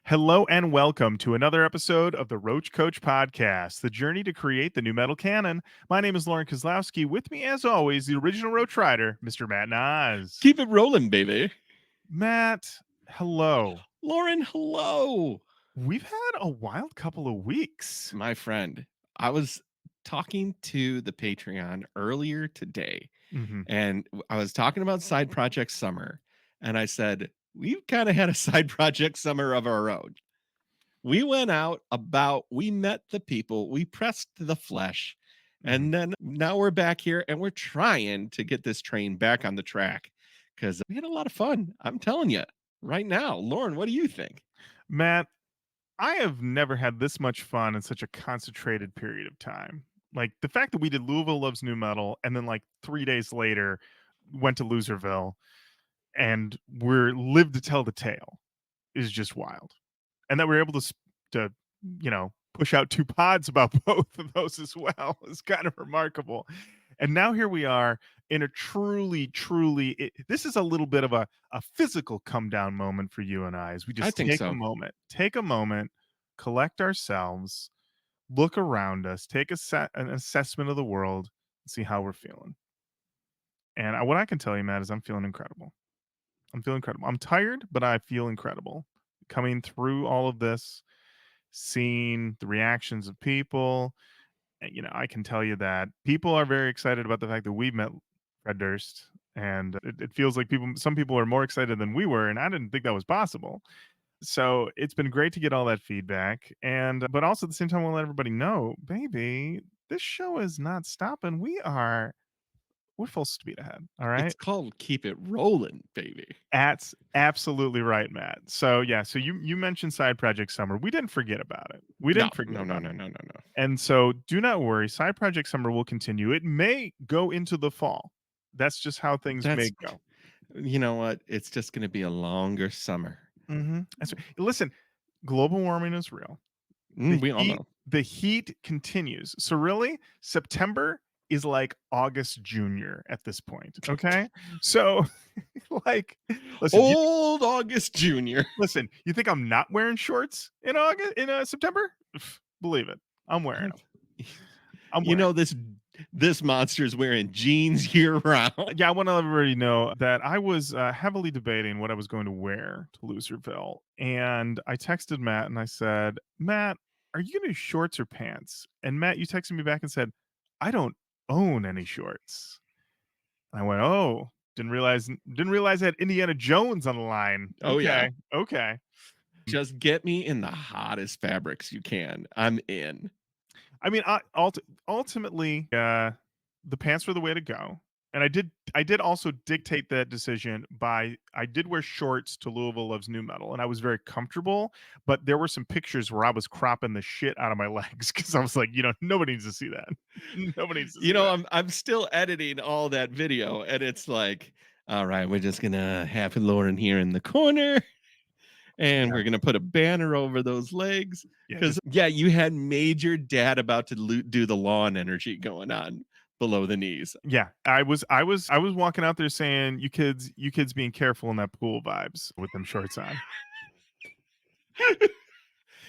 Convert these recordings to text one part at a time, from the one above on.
Hello and welcome to another episode of the Roach Coach Podcast, the journey to create the new metal canon. My name is Lauren Kozlowski. With me, as always, the original Roach Rider, Mr. Matt Nas. Keep it rolling, baby. Matt, hello. Lauren, hello. We've had a wild couple of weeks. My friend, I was talking to the Patreon earlier today, hmm and I was talking about side project summer. And I said, we've kind of had a side project summer of our own. We met the people, we pressed the flesh, and then now we're back here and we're trying to get this train back on the track because we had a lot of fun. I'm telling you right now. Lauren, what do you think? Matt, I have never had this much fun in such a concentrated period of time. Like the fact that we did Louisville Loves New Metal and then like 3 days later went to Loserville and we're live to tell the tale is just wild. And that we're able to push out two pods about both of those as well is kind of remarkable. And now here we are in a this is a little bit of a physical come down moment for you and I as we I just think so. take a moment, collect ourselves, look around us, take an assessment of the world, and see how we're feeling. And what I can tell you, Matt, is I'm feeling incredible. I'm feeling incredible. I'm tired, but I feel incredible. Coming through all of this, seeing the reactions of people, I can tell you that people are very excited about the fact that we've met Fred Durst, and it feels like some people are more excited than we were, and I didn't think that was possible. So it's been great to get all that feedback, and but also at the same time, we'll let everybody know, baby, this show is not stopping. We're full speed ahead. All right. It's called Keep It Rolling, baby. That's absolutely right, Matt. So yeah, so you mentioned side project summer. We didn't forget about it. We No, didn't forget no, no, about no, it. no, no, no. And so do not worry, side project summer will continue. It may go into the fall. That's just how things may That's, go. you know what? It's just going to be a longer summer. Listen, global warming is real. The We all heat know. the heat continues. So really, September is like August Junior at this point. Okay. So like listen, Old August Jr. You think I'm not wearing shorts in August in September? Believe it. I'm wearing them. I'm You wearing know, this monster's wearing jeans year round. Yeah, I want to let everybody know that I was heavily debating what I was going to wear to Loserville. And I texted Matt and I said, Matt, are you going to do shorts or pants? And Matt, you texted me back and said, I don't own any shorts. And I went, oh, didn't realize I had Indiana Jones on the line. Oh, yeah. Okay. Just get me in the hottest fabrics you can. I'm in. I mean, ultimately, the pants were the way to go, and I did also dictate that decision by I did wear shorts to Louisville Loves New Metal, and I was very comfortable. But there were some pictures where I was cropping the shit out of my legs because I was like, nobody needs to see that. Nobody needs to see that. I'm still editing all that video, and it's like, all right, we're just gonna have Lauren here in the corner, and Yeah, we're gonna put a banner over those legs. yeah, Because you had major dad about to do the lawn energy going on below the knees. yeah. I was walking out there saying, you kids being careful in that pool vibes with them shorts on.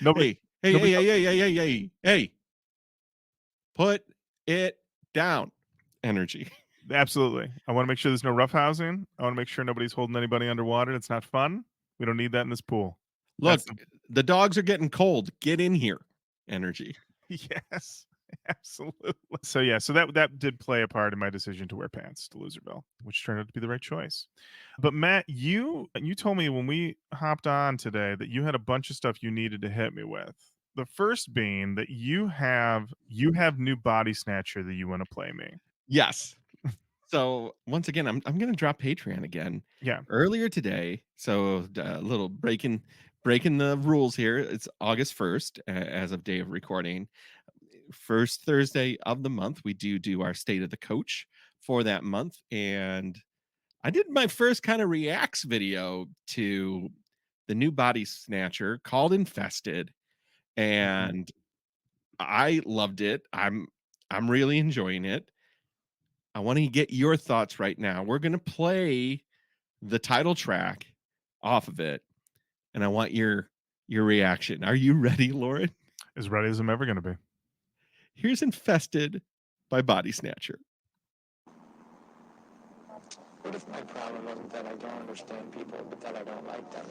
Nobody, Hey, hey, nobody. hey, hey, hey, hey, hey, hey, hey, put it down. Energy. Absolutely. I want to make sure there's no roughhousing. I want to make sure nobody's holding anybody underwater. It's not fun. We don't need that in this pool. Look, That's the the dogs are getting cold. Get in here. Energy. yes, absolutely. So yeah, so that did play a part in my decision to wear pants to Loserville, which turned out to be the right choice. But Matt, you told me when we hopped on today that you had a bunch of stuff you needed to hit me with. The first being that you have new Body Snatcher that you want to play me. Yes. So once again, I'm gonna drop Patreon again Yeah. earlier today. So a little breaking the rules here. It's August 1st as of day of recording. First Thursday of the month, we do our state of the coach for that month, and I did my first kind of reacts video to the new Body Snatcher called Infested, Mhm. and I loved it. I'm really enjoying it. I want to get your thoughts right now. We're going to play the title track off of it, and I want your reaction. Are you ready, Lauren? As ready as I'm ever gonna be. Here's Infested by Body Snatcher. What if my problem wasn't that I don't understand people, but that I don't like them?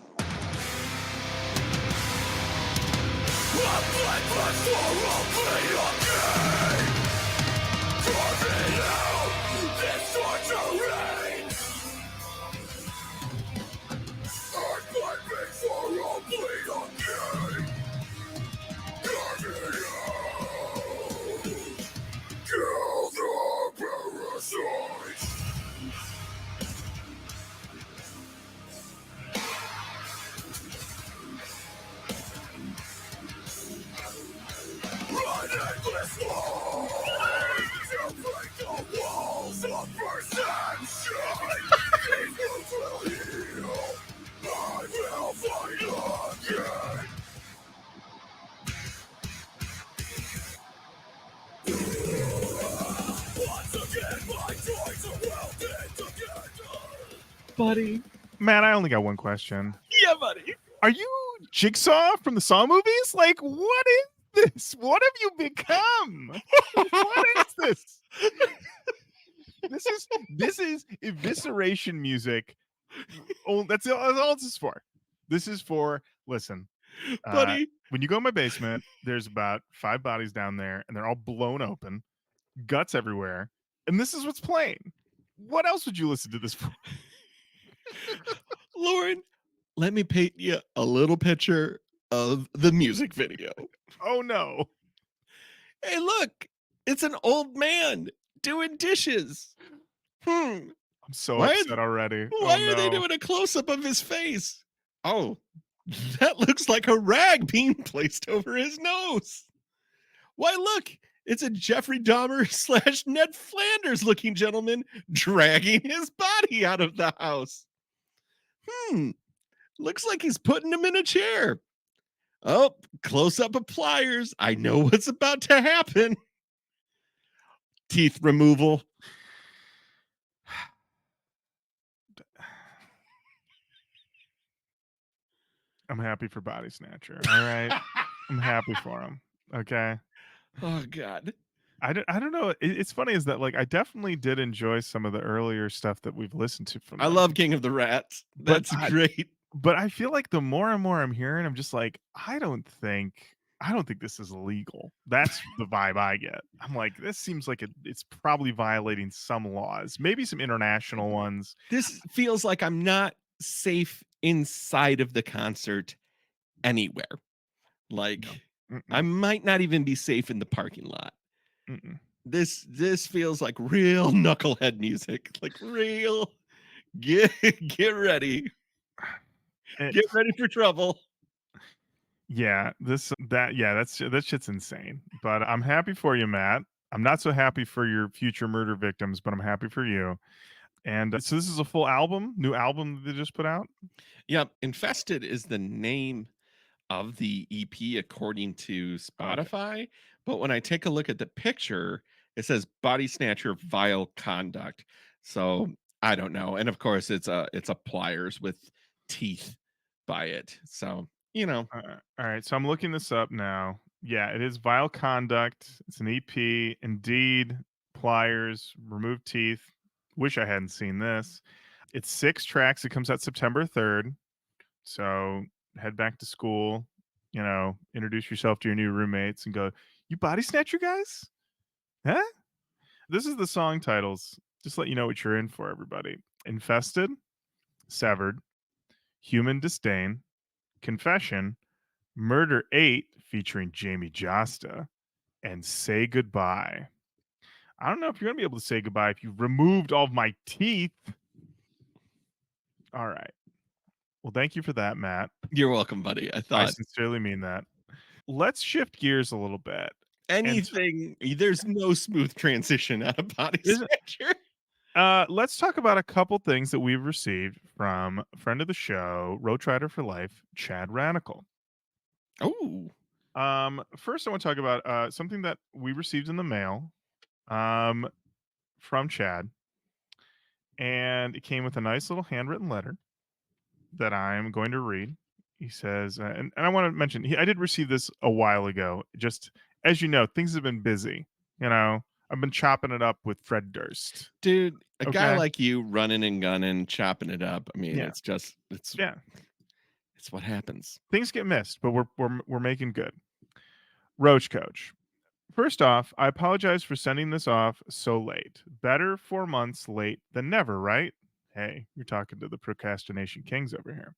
Buddy. Matt, I only got one question. Yeah, buddy. Are you Jigsaw from the Saw movies? Like, what is this? What have you become? What is this? This is evisceration music. Oh, that's all this is for. This is for listen. Buddy. When you go in my basement, there's about 5 bodies down there, and they're all blown open, guts everywhere, and this is what's playing. What else would you listen to this for? Lauren, let me paint you a little picture of the music video. Oh no. Hey, look, it's an old man doing dishes. I'm so Why upset already. Why Oh are they no. doing a close up of his face? Oh, that looks like a rag being placed over his nose. Why, look, it's a Jeffrey Dahmer / Ned Flanders looking gentleman dragging his body out of the house. Looks like he's putting him in a chair. Oh, close up of pliers. I know what's about to happen. Teeth removal. I'm happy for Body Snatcher. All right. I'm happy for him. Okay. Oh, God. I don't know. It's funny is that like I definitely did enjoy some of the earlier stuff that we've listened to from I them. love King of the Rats. But That's great. But I feel like the more and more I'm hearing, I'm just like, I don't think this is illegal. That's the vibe I get. I'm like, this seems like it's probably violating some laws, maybe some international ones. This feels like I'm not safe inside of the concert anywhere. Like, No. I might not even be safe in the parking lot. Mm-mm. This feels like real knucklehead music. Like real get ready. Get ready for trouble. Yeah, that shit's insane. But I'm happy for you, Matt. I'm not so happy for your future murder victims, but I'm happy for you. And so this is a full album, new album that they just put out. Yep, Infested is the name of the EP according to Okay. Spotify, but when I take a look at the picture, it says Body Snatcher Vile Conduct. So I don't know. And of course it's a pliers with teeth by it. So, you know. All right, so I'm looking this up now. Yeah, it is Vile Conduct. It's an EP. Indeed, Pliers, Remove Teeth. Wish I hadn't seen this. It's 6 tracks. It comes out September 3rd. So head back to school, introduce yourself to your new roommates and go, "You Body Snatcher guys? Huh?" This is the song titles. Just let you know what you're in for, everybody. Infested, Severed, Human Disdain, Confession, Murder 8 featuring Jamie Josta, and Say Goodbye. I don't know if you're going to be able to say goodbye if you've removed all of my teeth. All right. Well, thank you for that, Matt. You're welcome, buddy. I I thought sincerely mean that. Let's shift gears a little bit. And there's no smooth transition out of Body isn't Snatcher. let's talk about a couple things that we've received from friend of the show, Roach Rider for Life, Chad Radical. Oh, First I want to talk about something that we received in the mail from Chad, and it came with a nice little handwritten letter that I'm going to read. He says, and I want to mention, I did receive this a while ago. Just as you know, things have been busy. You know, I've been chopping it up with Fred Durst. Dude, a guy Okay. like you running and gunning, chopping it up. I mean, Yeah. it's just it's Yeah. it's what happens. Things get missed, but we're making good. Roach Coach. First off, I apologize for sending this off so late. Better 4 months late than never, right? Hey, you're talking to the procrastination kings over here.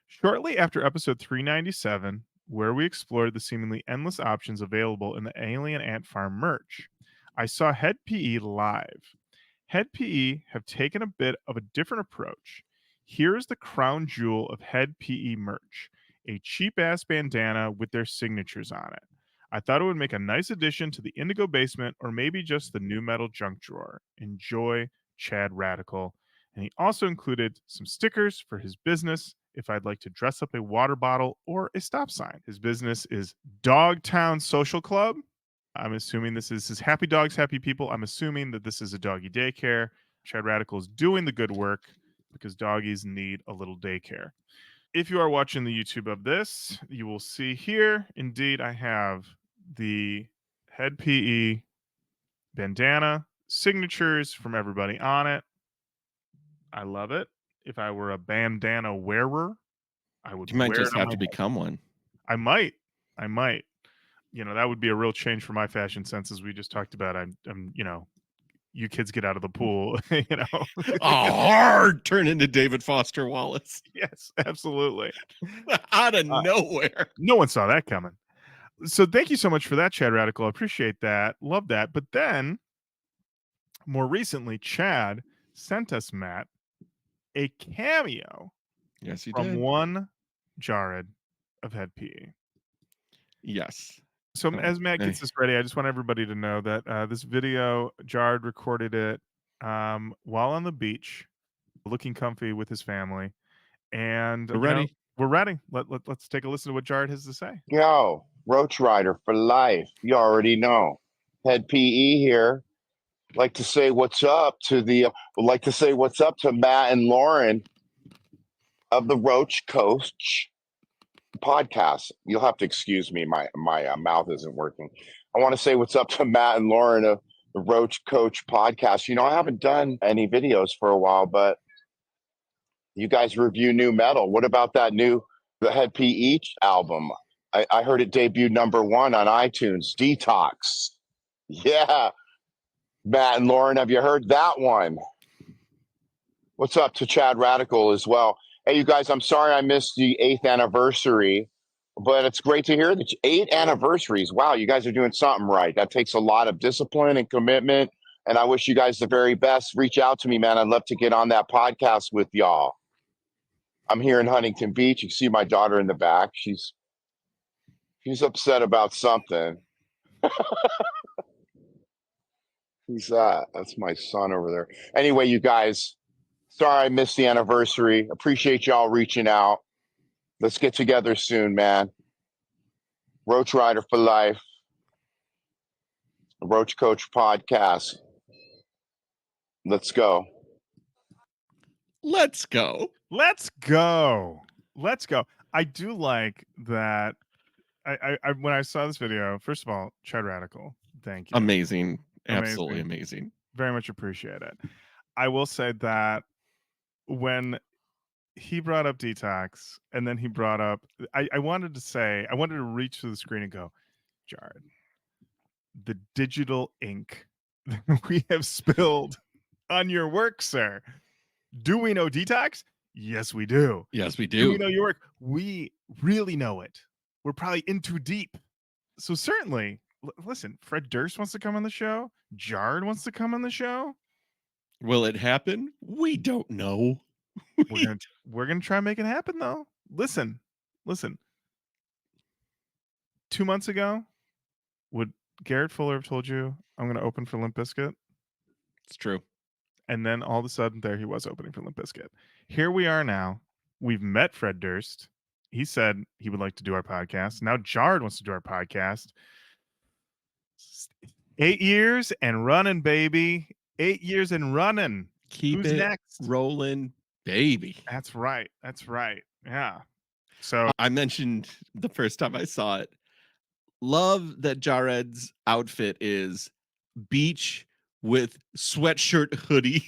Shortly after episode 397, where we explored the seemingly endless options available in the Alien Ant Farm merch, I saw Head PE live. Head PE have taken a bit of a different approach. Here is the crown jewel of Head PE merch, a cheap ass bandana with their signatures on it. I thought it would make a nice addition to the Indigo basement or maybe just the new metal junk drawer. Enjoy, Chad Radical. And he also included some stickers for his business if I'd like to dress up a water bottle or a stop sign. His business is Dogtown Social Club. I'm assuming this is his Happy Dogs, Happy People. I'm assuming that this is a doggy daycare. Chad Radical is doing the good work because doggies need a little daycare. If you are watching the YouTube of this, you will see here, indeed, I have the Head PE bandana, signatures from everybody on it. I love it. If I were a bandana wearer, I would You might wear it just on have my to head. become one. I might. I might. You know, that would be a real change for my fashion sense, as we just talked about. I'm you know, you kids get out of the pool, you know. A hard turn into David Foster Wallace Yes, absolutely. out of Uh, nowhere. no one saw that coming. So thank you so much for that, Chad Radical. I appreciate that. Love that. But then more recently, Chad sent us, Matt, a cameo Yes, you from did. one Jared of Head PE. Yes. So Oh, as Matt hey. gets this ready, I just want everybody to know that this video, Jared recorded it while on the beach, looking comfy with his family. And, We're you know, ready. we're ready. Let's take a listen to what Jared has to say. Yo, Roach Rider for life. You already know. Head PE here. Like to say what's up to would like to say what's up to Matt and Lauren of the Roach Coach podcast. You'll have to excuse me. My mouth isn't working. I want to say what's up to Matt and Lauren of the Roach Coach podcast. You know, I haven't done any videos for a while, but you guys review new metal. What about the Head PE album? I heard it debuted #1 on iTunes. Detox. Yeah. Matt and Lauren, have you heard that one? What's up to Chad Radical as well? Hey, you guys, I'm sorry I missed the 8th anniversary, but it's great to hear that 8 anniversaries. Wow, you guys are doing something right. That takes a lot of discipline and commitment. And I wish you guys the very best. Reach out to me, man. I'd love to get on that podcast with y'all. I'm here in Huntington Beach. You can see my daughter in the back. She's upset about something. Who's that? That's my son over there. Anyway, you guys, sorry I missed the anniversary. Appreciate y'all reaching out. Let's get together soon, man. Roach Rider for life. Roach Coach podcast. Let's go. Let's go. Let's go. Let's go. I do like that. I when I saw this video, first of all, Chad Radical, thank you. Amazing. Absolutely Amazing. amazing. Very much appreciate it. I will say that when he brought up detox and then he brought up I wanted to reach to the screen and go, Jared, the digital ink we have spilled on your work, sir. Do we know detox? Yes, we do. Yes, we Do we do. know your work? We really know it. We're probably in too deep. So certainly, listen, Fred Durst wants to come on the show. Jared wants to come on the show. Will it happen? We don't know. We're gonna try and make it happen though. Listen. 2 months ago, would Garrett Fuller have told you I'm gonna open for Limp Bizkit? It's true. And then all of a sudden, there he was opening for Limp Bizkit. Here we are now. We've met Fred Durst. He said he would like to do our podcast. Now Jared wants to do our podcast. 8 years and running, baby. 8 years and running. Keep Who's it next? rolling, baby. That's right. Yeah. So I mentioned the first time I saw it. Love that Jared's outfit is beach with sweatshirt hoodie.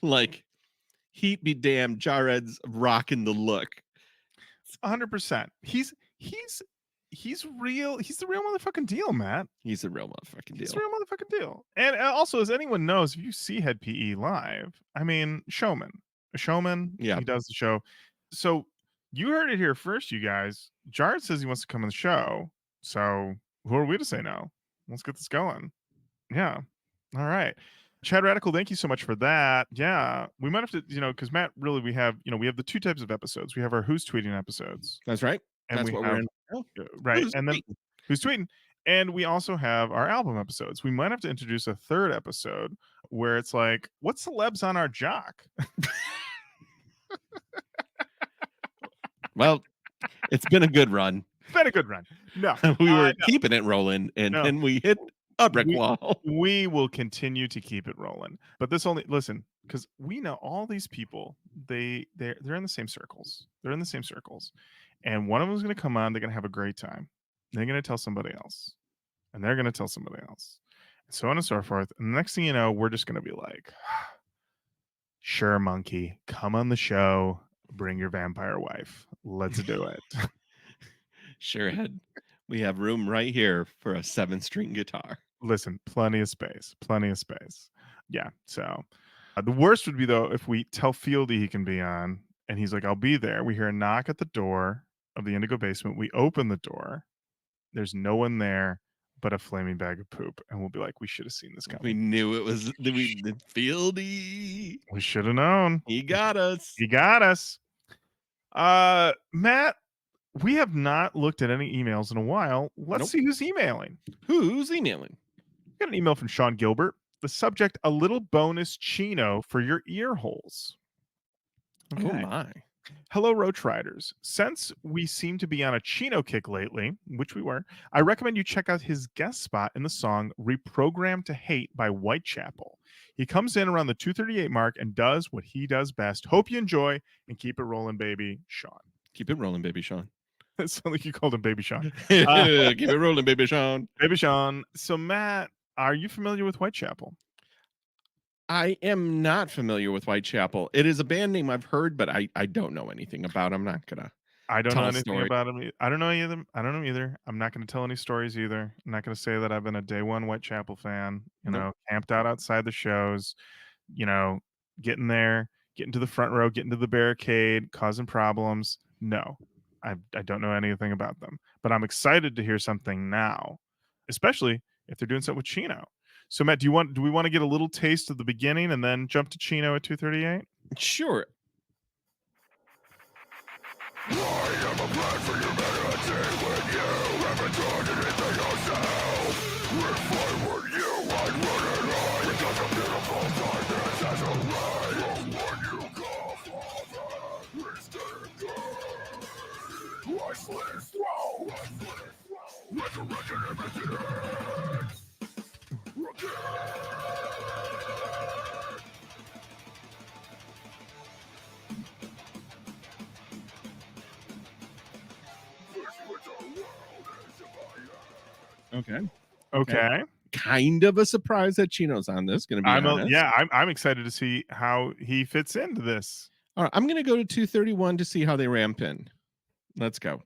Like, heat be damned, Jared's rocking the look. 100%. He's real. He's the real motherfucking deal, Matt. He's a real motherfucking He's deal. the real motherfucking deal. And also, as anyone knows, if you see Head PE live, I mean, showman, a showman. Yeah. He does the show. So you heard it here first, you guys. Jared says he wants to come on the show. So who are we to say no? Let's get this going. Yeah. All right. Chad Radical, thank you so much for that. Yeah, we might have to, because Matt, really, we have the two types of episodes. We have our Who's Tweeting episodes, That's right. and That's we what we're have in. Oh, right, who's and then tweeting? Who's Tweeting, and we also have our album episodes. We might have to introduce a third episode where it's like, what celebs on our jock? Well, it's been a good run. It's been a good run. No, We were no, keeping it rolling, and no. then we hit a brick We wall. we will continue to keep it rolling. But this only listen, because we know all these people, they're in the same circles. They're in the same circles. And one of them is gonna come on, they're gonna have a great time. They're gonna tell somebody else. And they're gonna tell somebody else. And so on and so forth. And the next thing you know, we're just gonna be like, sure, monkey, come on the show, bring your vampire wife. Let's do it. Sure had. We have room right here for a 7-string guitar. Listen, plenty of space, plenty of space. Yeah. So the worst would be though if we tell Fieldy he can be on, and he's like, "I'll be there." We hear a knock at the door of the Indigo basement. We open the door. There's no one there but a flaming bag of poop, and we'll be like, "We should have seen this We coming. knew it was the Fieldy. We should have known. He got us. He got us." Matt, we have not looked at any emails in a while. Let's Nope. see who's emailing. Who's emailing? Got an email from Sean Gilbert. The subject: a little bonus Chino for your ear holes. Oh Okay. my. Hello, Roach Riders. Since we seem to be on a Chino kick lately, which we were, I recommend you check out his guest spot in the song Reprogrammed to Hate by Whitechapel. He comes in around the 238 mark and does what he does best. Hope you enjoy and keep it rolling, baby. Sean. Keep it rolling, baby Sean. It sounded like you called him Baby Sean. Keep it rolling, baby Sean. Baby Sean. So, Matt, are you familiar with Whitechapel? I am not familiar with Whitechapel. It is a band name I've heard, but I don't know anything about. I'm not gonna. I don't Tell know a anything story. about him. I don't know either. I don't know either. I'm not going to tell any stories either. I'm not going to say that I've been a day one Whitechapel fan. Nope. Camped out outside the shows. Getting there, getting to the front row, getting to the barricade, causing problems. No, I don't know anything about them. But I'm excited to hear something now, especially if they're doing something with Chino. So, Matt, do we want to get a little taste of the beginning and then jump to Chino at 238? Sure. Okay. Kind of a surprise that Chino's on this. Gonna be honest. I'm excited to see how he fits into this. All right, I'm gonna go to 231 to see how they ramp in. Let's go.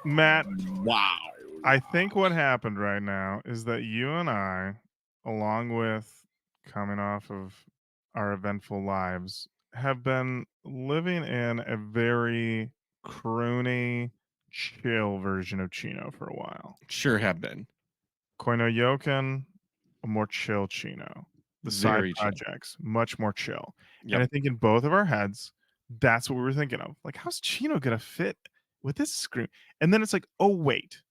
Matt, Wow. I think what happened right now is that you and I, along with coming off of our eventful lives, have been living in a very croony, chill version of Chino for a while. Sure have been. Koino Yoken, a more chill Chino. The side Very chill. projects, much more chill. And Yep. I think in both of our heads, that's what we were thinking of. Like, how's Chino gonna fit with this scream? And then it's like, oh wait,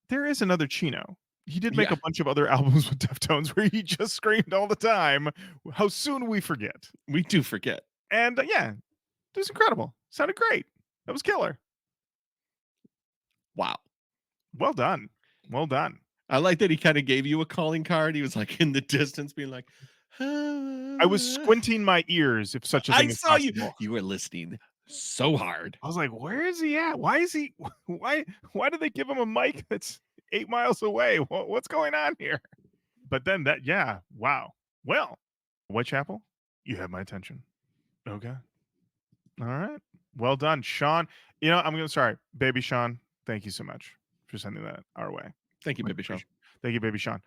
there is another Chino. He did make Yeah, a bunch of other albums with Deftones where he just screamed all the time. How soon we forget? we do forget. And yeah, it was incredible. Sounded great. That was killer. Wow. Well done. Well done. I like that he kinda gave you a calling card. He was, like, in the distance being like, I was squinting my ears, if such a I thing is saw you. possible. You were listening so hard. I was like, "Where is he at? Why is he? Why did they give him a mic that's 8 miles away? What's going on here?" But then that, yeah, wow. Well, Whitechapel, you have my attention. Okay, all right, well done, Sean. I'm gonna sorry, baby Sean. Thank you so much for sending that our way. Thank you, Much baby Sean. appreciated. Thank you, baby Sean.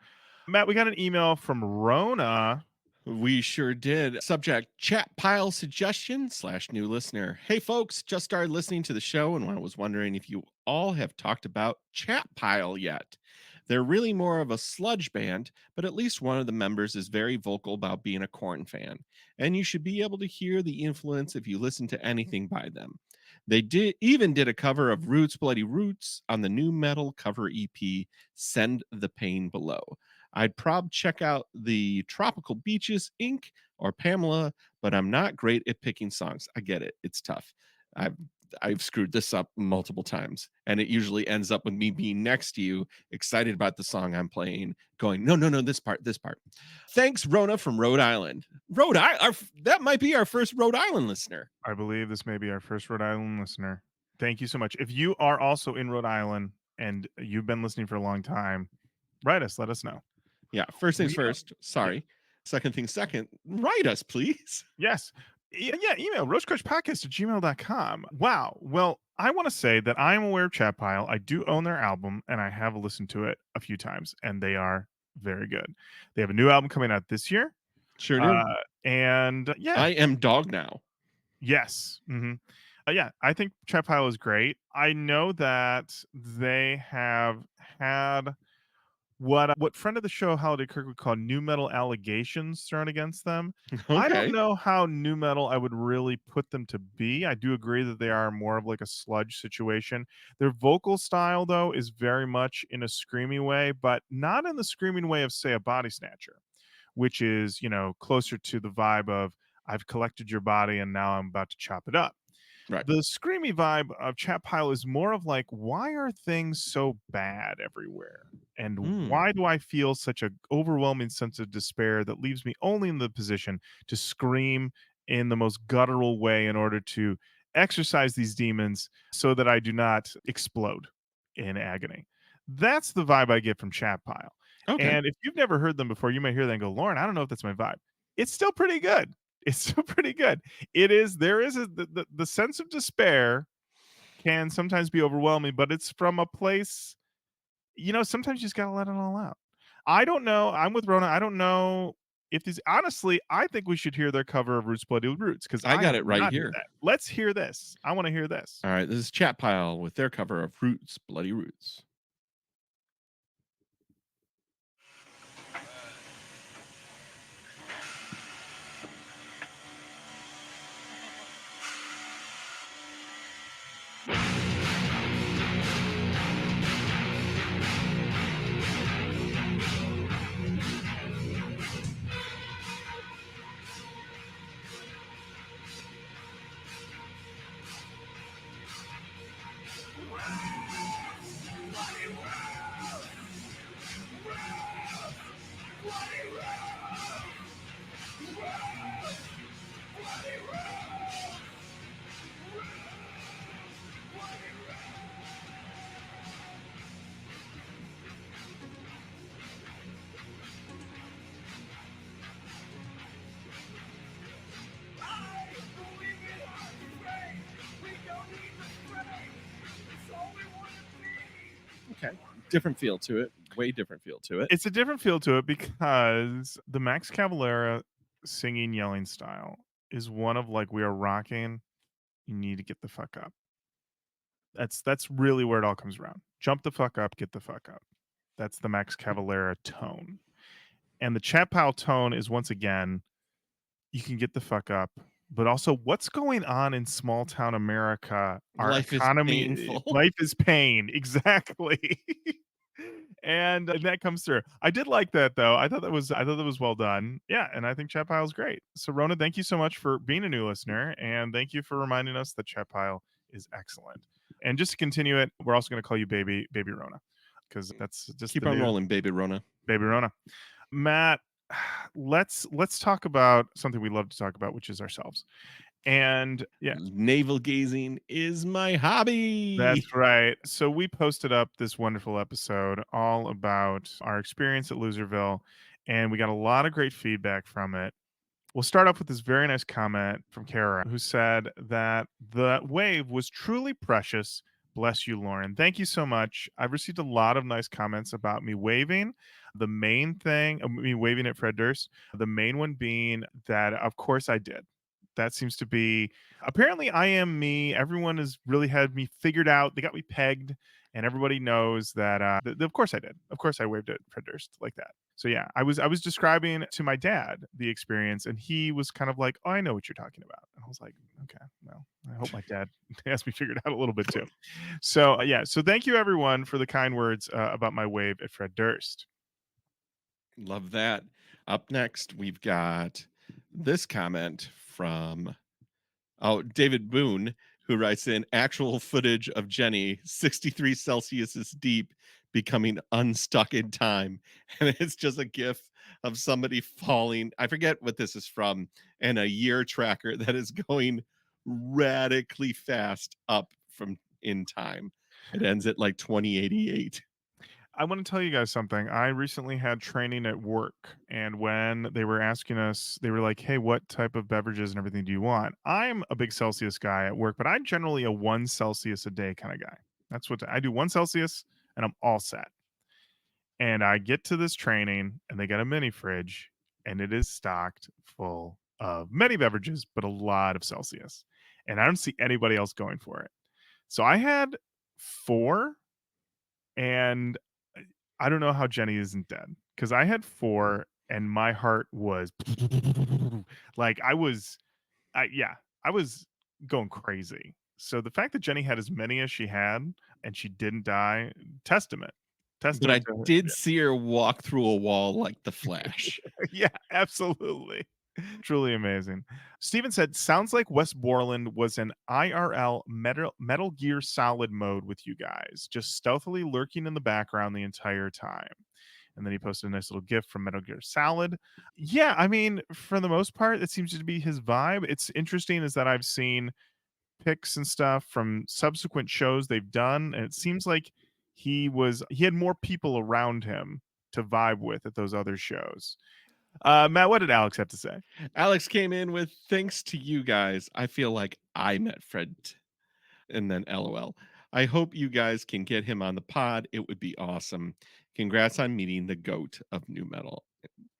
Matt, we got an email from Rona. We sure did. Subject chat pile suggestion / new listener. Hey folks, just started listening to the show and I was wondering if you all have talked about chat pile yet. They're really more of a sludge band, but at least one of the members is very vocal about being a Korn fan. And you should be able to hear the influence if you listen to anything by them. They did a cover of Roots Bloody Roots on the new metal cover EP Send the Pain Below. I'd prob check out the Tropical Beaches Inc. or Pamela, but I'm not great at picking songs. I get it. It's tough. I've I've screwed this up multiple times, and it usually ends up with me being next to you, excited about the song I'm playing, going, no, no, no, this part, this part. Thanks, Rona from Rhode Island. Rhode Island, that might be our first Rhode Island listener. I believe this may be our first Rhode Island listener. Thank you so much. If you are also in Rhode Island and you've been listening for a long time, write us. Let us know. Yeah, first things We first. yeah. Sorry. Second thing second, write us, please. Yes. Yeah, email roachcrushpodcast@gmail.com. Wow. Well, I want to say that I am aware of Chat Pile. I do own their album and I have listened to it a few times, and they are very good. They have a new album coming out this year. Sure do. Uh, and yeah, I am dog now. yes. Yeah, I think Chat Pile is great. I know that they have had what friend of the show Holiday Kirk would call new metal allegations thrown against them. I don't Okay. know how new metal I would really put them to be. I do agree that they are more of like a sludge situation. Their vocal style though is very much in a screamy way, but not in the screaming way of say a Body Snatcher, which is, closer to the vibe of I've collected your body and now I'm about to chop it up. Right. The screamy vibe of Chat Pile is more of like, why are things so bad everywhere? And Hmm. why do I feel such a overwhelming sense of despair that leaves me only in the position to scream in the most guttural way in order to exorcise these demons so that I do not explode in agony? That's the vibe I get from Chat Pile. Okay. And if you've never heard them before, you may hear them and go, Lauren, I don't know if that's my vibe. It's still pretty good. It's still pretty good. There is the sense of despair can sometimes be overwhelming, but it's from a place, sometimes you just gotta let it all out. I don't know. I'm with Rona. I don't know if these honestly, I think we should hear their cover of Roots Bloody Roots because I I got have it right not heard here. that. Let's hear this. I want to hear this. All right. This is Chat Pile with their cover of Roots, Bloody Roots. Different feel to it. Way different feel to it. It's a different feel to it because the Max Cavalera singing, yelling style is one of like, we are rocking. You need to get the fuck up. That's really where it all comes around. Jump the fuck up, get the fuck up. That's the Max Cavalera tone. And the Chat Pile tone is once again, you can get the fuck up, but also what's going on in small town America? Our Life is economy, painful. life is pain. Exactly. And that comes through. I did like that though. I thought that was well done. Yeah, and I think Chat Pile is great. So Rona, thank you so much for being a new listener, and thank you for reminding us that Chat Pile is excellent. And just to continue it, we're also going to call you Baby Rona, because that's just Keep the on new rolling, baby Rona. Baby Rona. Matt, let's talk about something we love to talk about, which is ourselves. And yeah, Navel gazing is my hobby. that's right. So we posted up this wonderful episode all about our experience at Loserville, and we got a lot of great feedback from it. We'll start off with this very nice comment from Kara, who said that the wave was truly precious. Bless you, Lauren. Thank you so much. I've received a lot of nice comments about me waving. The main thing, me waving at Fred Durst, the main one being that, of course, I did. That seems to be apparently I am me. Everyone has really had me figured out. They got me pegged, and everybody knows that. Of course, I did. Of course, I waved at Fred Durst like that. So yeah, I was describing to my dad the experience, and he was kind of like, "Oh, I know what you're talking about." And I was like, "Okay, well, I hope my dad has me figured out a little bit too." So yeah, so thank you everyone for the kind words about my wave at Fred Durst. Love that. Up next, we've got this comment from David Boone, who writes in actual footage of Jenny 63 Celsius is deep becoming unstuck in time. And it's just a gif of somebody falling. I forget what this is from, and a year tracker that is going radically fast up from in time. It ends at like 2088. I want to tell you guys something. I recently had training at work, and when they were asking us, they were like, "Hey, what type of beverages and everything do you want?" I'm a big Celsius guy at work, but I'm generally a 1 Celsius a day kind of guy. That's what I do, 1 Celsius, and I'm all set. And I get to this training, and they got a mini fridge, and it is stocked full of many beverages, but a lot of Celsius. And I don't see anybody else going for it. So I had four, and I don't know how Jenny isn't dead, because I had four, and my heart was like yeah, I was going crazy. So the fact that Jenny had as many as she had and she didn't die, testament, But testament I to her. did see her walk through a wall like the Flash. Yeah, absolutely. Truly amazing. Steven said, sounds like West Borland was an IRL Metal Gear Solid mode with you guys, just stealthily lurking in the background the entire time. And then he posted a nice little gift from Metal Gear Solid. Yeah, I mean, for the most part, it seems to be his vibe. It's interesting is that I've seen pics and stuff from subsequent shows they've done, and it seems like he had more people around him to vibe with at those other shows. Matt, what did Alex have to say? Alex came in with thanks to you guys. I feel like I met Fred. And then LOL. I hope you guys can get him on the pod. It would be awesome. Congrats on meeting the goat of new metal.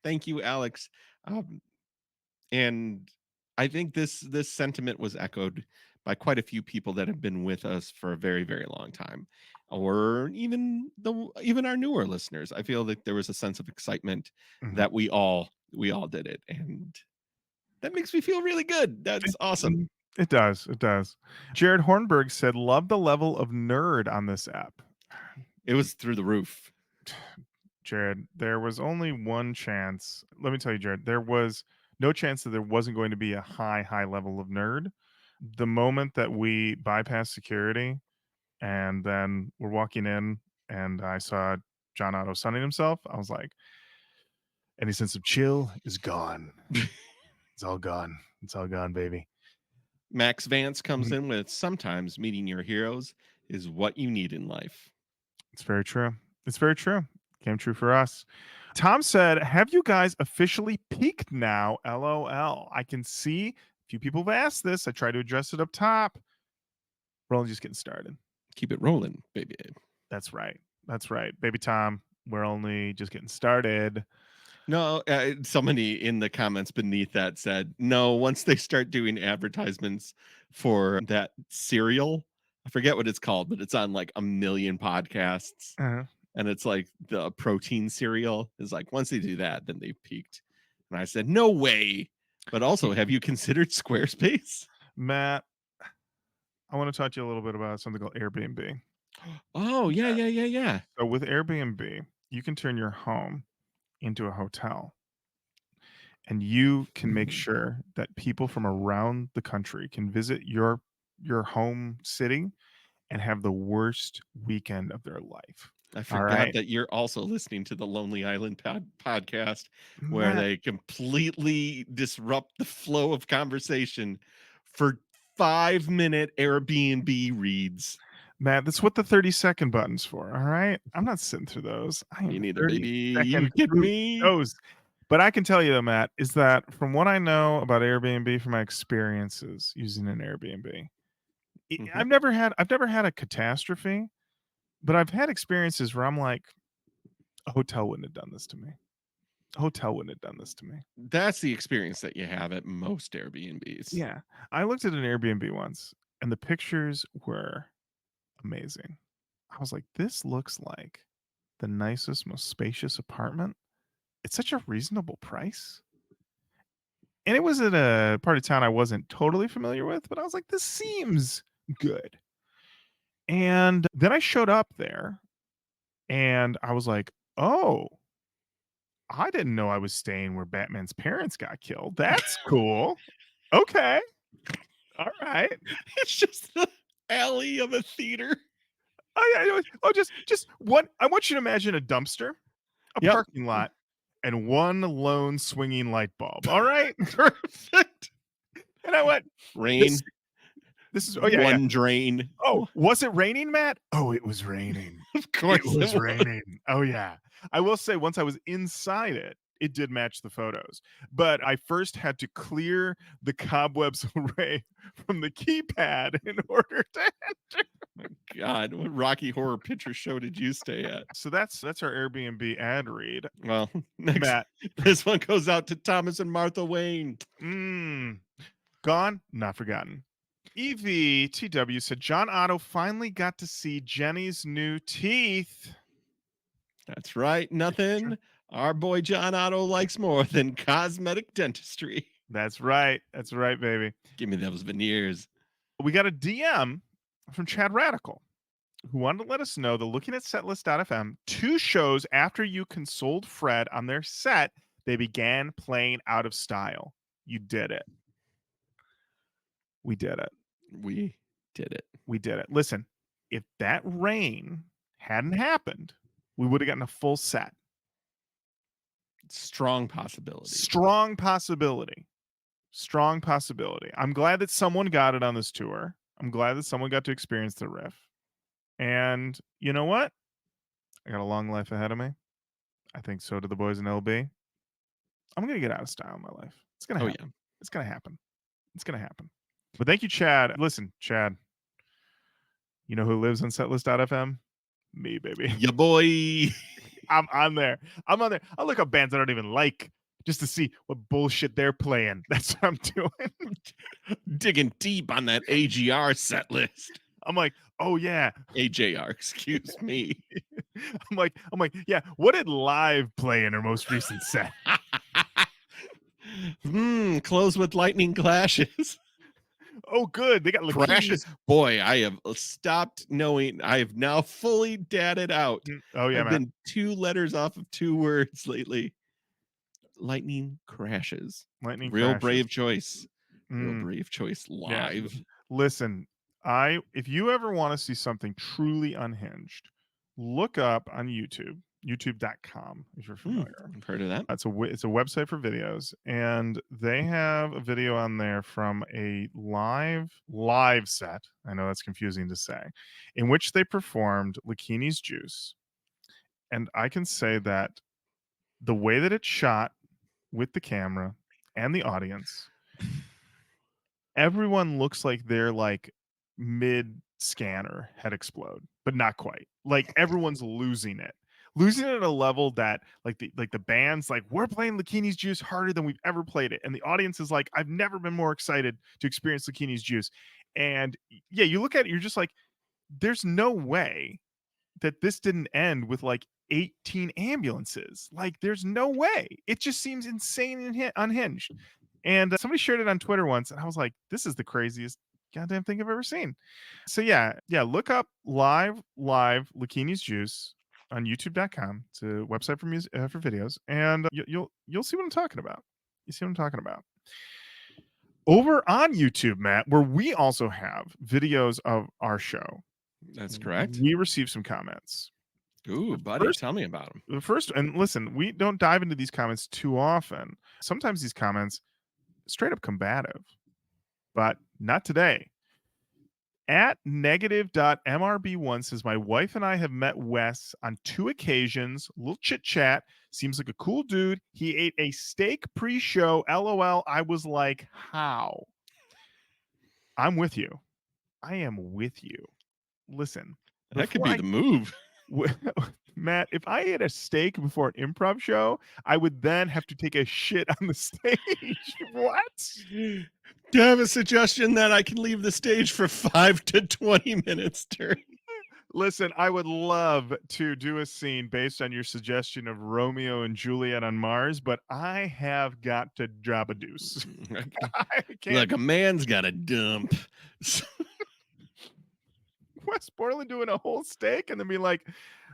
Thank you, Alex. And I think this sentiment was echoed by quite a few people that have been with us for a very very long time, or even our newer listeners. I feel that there was a sense of excitement Mhm. that we all did it, and that makes me feel really good. That's awesome. It does. It does. Jared Hornberg said, "Love the level of nerd on this app." It was through the roof. Jared, there was only one chance. Let me tell you, Jared, there was no chance that there wasn't going to be a high level of nerd. The moment that we bypassed security and then we're walking in and I saw John Otto sunning himself, I was like, any sense of chill is gone. It's all gone. It's all gone, baby. Max Vance comes Mhm. in with sometimes meeting your heroes is what you need in life. It's very true. It's very true. Came true for us. Tom said, have you guys officially peaked now? LOL. I can see a few people have asked this. I tried to address it up top. We're only just getting started. Keep it rolling, baby. That's right. That's right. Baby Tom, we're only just getting started. No, somebody in the comments beneath that said, no, once they start doing advertisements for that cereal, I forget what it's called, but it's on like a million podcasts. Uh-huh. And it's like the protein cereal is like, once they do that, then they've peaked. And I said, no way. But also, have you considered Squarespace? Matt, I want to talk to you a little bit about something called Airbnb. Oh, yeah, yeah, yeah, yeah. So with Airbnb, you can turn your home into a hotel, and you can make sure that people from around the country can visit your home city and have the worst weekend of their life. I All forgot right? that you're also listening to the Lonely Island podcast where Matt, they completely disrupt the flow of conversation for 5-minute Airbnb reads. Matt, that's what the 30-second button's for, all right? I'm not sitting through those. I Me am neither, 30 baby. You second get through me? those. But I can tell you though, Matt, is that from what I know about Airbnb from my experiences using an Airbnb, Mhm. I've never had a catastrophe, but I've had experiences where I'm like, a hotel wouldn't have done this to me. A hotel wouldn't have done this to me. That's the experience that you have at most Airbnbs. Yeah. I looked at an Airbnb once and the pictures were amazing. I was like, this looks like the nicest, most spacious apartment. It's such a reasonable price. And it was in a part of town I wasn't totally familiar with, but I was like, this seems good. And then I showed up there and I was like, oh, I didn't know I was staying where Batman's parents got killed. That's cool. Okay. All right. It's just the alley of a theater. Oh yeah. Oh, just one. I want you to imagine a dumpster, a Yep. parking lot, and one lone swinging light bulb. All right. Perfect. And I went, this Rain, this is oh yeah, yeah. one drain. Oh, was it raining, Matt? Oh, it was raining. Of It course it was was. raining. Oh, yeah. I will say once I was inside it, it did match the photos, but I first had to clear the cobwebs away from the keypad in order to My God, what Rocky Horror Picture Show did you stay at? so that's our Airbnb ad read. Well, next, Matt, this one goes out to Thomas and Martha Wayne. mm, gone, not forgotten. EVTW said John Otto finally got to see Jenny's new teeth. That's right. True. Nothing our boy John Otto likes more than cosmetic dentistry. That's right. That's right, baby. Give me those veneers. We got a DM from Chad Radical who wanted to let us know that looking at setlist.fm, 2 shows after you consoled Fred on their set, they began playing out of style. You did it. We did it. We did it. We did it. Listen, if that rain hadn't happened, we would have gotten a full set. Strong possibility. Strong possibility. Strong possibility. I'm glad that someone got it on this tour. I'm glad that someone got to experience the riff. And you know what? I got a long life ahead of me. I think so do the boys in LB. I'm gonna get out of style in my life. It's gonna Oh, happen. yeah. It's gonna happen. It's gonna happen. But thank you, Chad. Listen, Chad, you know who lives on setlist.fm? Me, baby. Ya boy. I'm on there. I'm on there. I look up bands I don't even like just to see what bullshit they're playing. That's what I'm doing. Digging deep on that AGR set list. I'm like, oh yeah. AJR, excuse me. I'm like, yeah, what did Live play in her most recent set? Close with lightning clashes. Oh, good. They got Crashes. Lakini's. Boy, I have stopped knowing. I have now fully dadded out. Oh yeah, I've man. been 2 letters off of 2 words lately. Lightning crashes. Lightning Real crashes. brave choice. Real Mm, brave choice yeah. live. Listen, if you ever want to see something truly unhinged, look up on YouTube, youtube.com if you're familiar. I've heard of that. It's a website for videos, and they have a video on there from a live set. I know that's confusing to say, in which they performed Lakini's Juice. And I can say that the way that it's shot with the camera and the audience, everyone looks like they're like mid scanner head explode, but not quite. Like everyone's losing it. Losing it at a level that the band's like, we're playing Lakini's Juice harder than we've ever played it. And the audience is like, I've never been more excited to experience Lakini's Juice. And yeah, you look at it, you're just like, there's no way that this didn't end with like 18 ambulances. Like, there's no way. It just seems insane and unhinged. And somebody shared it on Twitter once, and I was like, this is the craziest goddamn thing I've ever seen. So yeah, look up live Lakini's Juice on youtube.com. It's a website for music for videos, and you'll see what I'm talking about. You see what I'm talking about. Over on YouTube, Matt, where we also have videos of our show. That's correct. We received some comments. Ooh, buddy, tell me about them. The first, and listen, we don't dive into these comments too often. Sometimes these comments straight up combative, but not today. At negative.mrb1 says, my wife and I have met Wes on 2 occasions. Little chit chat. Seems like a cool dude. He ate a steak pre-show. LOL. I was like, how? I'm with you. I am with you. Listen, that could be the move. Matt, if I ate a steak before an improv show, I would then have to take a shit on the stage. What? Do you have a suggestion that I can leave the stage for 5 to 20 minutes during? Listen, I would love to do a scene based on your suggestion of Romeo and Juliet on Mars, but I have got to drop a deuce. I can't. Look, a man's got a dump. Wes Borland doing a whole steak and then be like,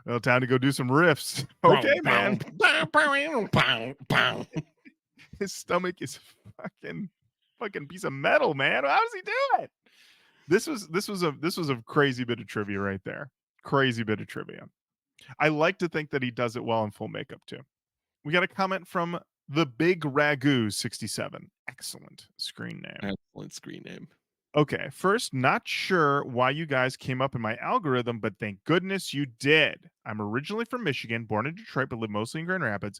well, time to go do some riffs. Okay, man. His stomach is fucking piece of metal, man. How does he do it? This was a crazy bit of trivia right there. Crazy bit of trivia. I like to think that he does it well in full makeup too. We got a comment from the Big Ragu 67. Excellent screen name. Excellent screen name. Okay, first, not sure why you guys came up in my algorithm, but thank goodness you did. I'm originally from Michigan, born in Detroit, but live mostly in Grand Rapids.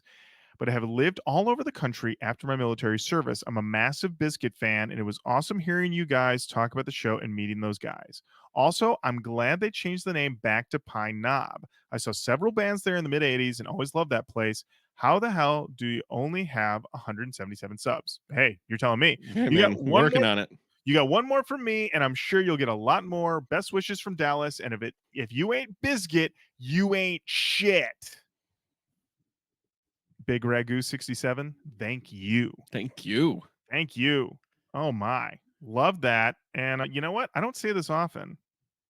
But I have lived all over the country after my military service. I'm a massive Biscuit fan, and it was awesome hearing you guys talk about the show and meeting those guys. Also, I'm glad they changed the name back to Pine Knob. I saw several bands there in the mid 80s and always loved that place. How the hell do you only have 177 subs? Hey, you're telling me. Hey, man, working on it. You got one more from me, and I'm sure you'll get a lot more. Best wishes from Dallas. And if you ain't Biscuit, you ain't shit. Big Ragu 67. Thank you. Thank you. Thank you. Oh my. Love that. And you know what? I don't say this often,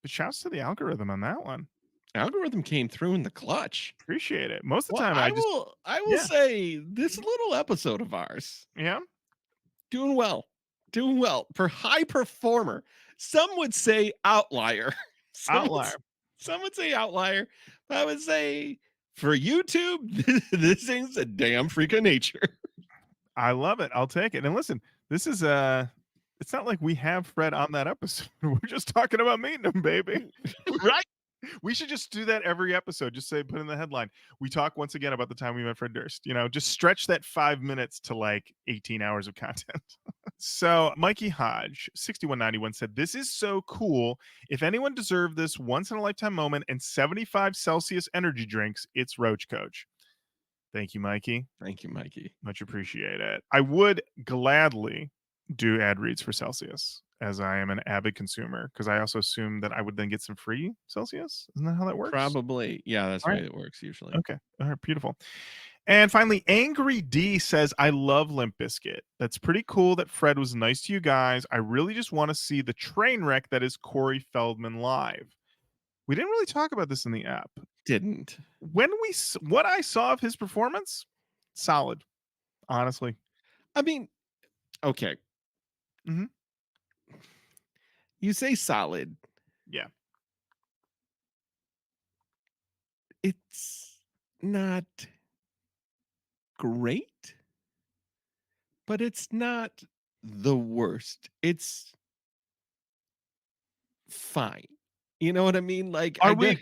but shouts to the algorithm on that one. Algorithm came through in the clutch. Appreciate it. Most of the time, I will say this little episode of ours. Yeah. Doing well for high performer. Some would say outlier. Some would say outlier. But I would say for YouTube, this thing's a damn freak of nature. I love it. I'll take it. And listen, this is it's not like we have Fred on that episode. We're just talking about meeting him, baby. Right? We should just do that every episode. Just say, put in the headline. We talk once again about the time we met Fred Durst. You know, just stretch that 5 minutes to like 18 hours of content. So Mikey Hodge, 6191 said, this is so cool. If anyone deserved this once in a lifetime moment and 75 Celsius energy drinks, it's Roach Coach. Thank you, Mikey. Thank you, Mikey. Much appreciated. I would gladly do ad reads for Celsius, as I am an avid consumer, because I also assume that I would then get some free Celsius. Isn't that how that works? Probably. Yeah, that's right. It works usually. Okay. All right. Beautiful. And finally, Angry D says, I love Limp Bizkit. That's pretty cool that Fred was nice to you guys. I really just want to see the train wreck that is Corey Feldman live. We didn't really talk about this in the app. Didn't. What I saw of his performance, solid, honestly. I mean, okay. Mm-hmm. You say solid. Yeah. It's not great, but it's not the worst. It's fine. You know what I mean? Like, are we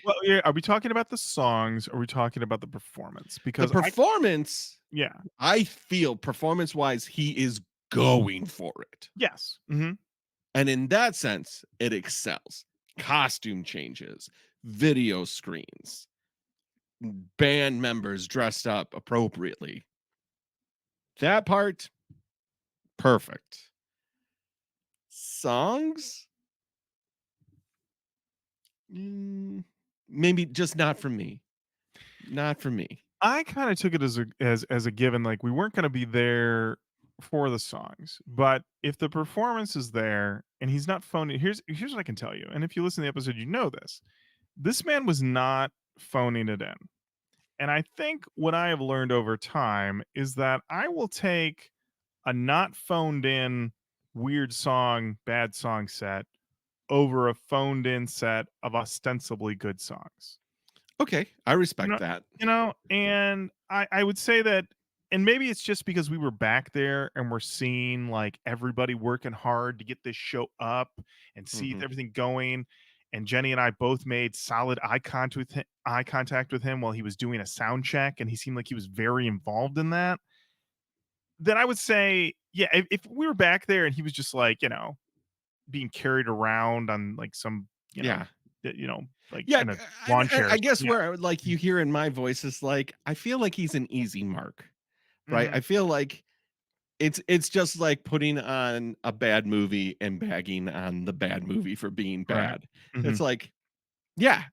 talking about the songs? Or are we talking about the performance? Because the performance, yeah, I feel performance-wise, he is going for it. Yes. Mm-hmm. And in that sense, it excels. Costume changes, video screens, band members dressed up appropriately. That part, perfect. Songs? Mm, maybe just not for me. Not for me. I kind of took it as a given, like we weren't going to be there for the songs, but if the performance is there and he's not phoning, here's what I can tell you. And if you listen to the episode, you know this. This man was not phoning it in. And I think what I have learned over time is that I will take a not phoned in weird song, bad song set over a phoned in set of ostensibly good songs. Okay, I You respect know that. and I would say that, and maybe it's just because we were back there and we're seeing, like, everybody working hard to get this show up and see Mhm. everything going, and Jenny and I both made solid eye contact with him while he was doing a sound check, and he seemed like he was very involved in that. Then I would say, yeah, if we were back there and he was just, like, being carried around on, like, some, Yeah. like, Yeah, in a lawn chair. I guess Yeah. where I would like you hear in my voice is like, I feel like he's an easy mark, right? Mhm. I feel like it's just like putting on a bad movie and bagging on the bad movie for being Right. bad. It's Mhm. like, yeah,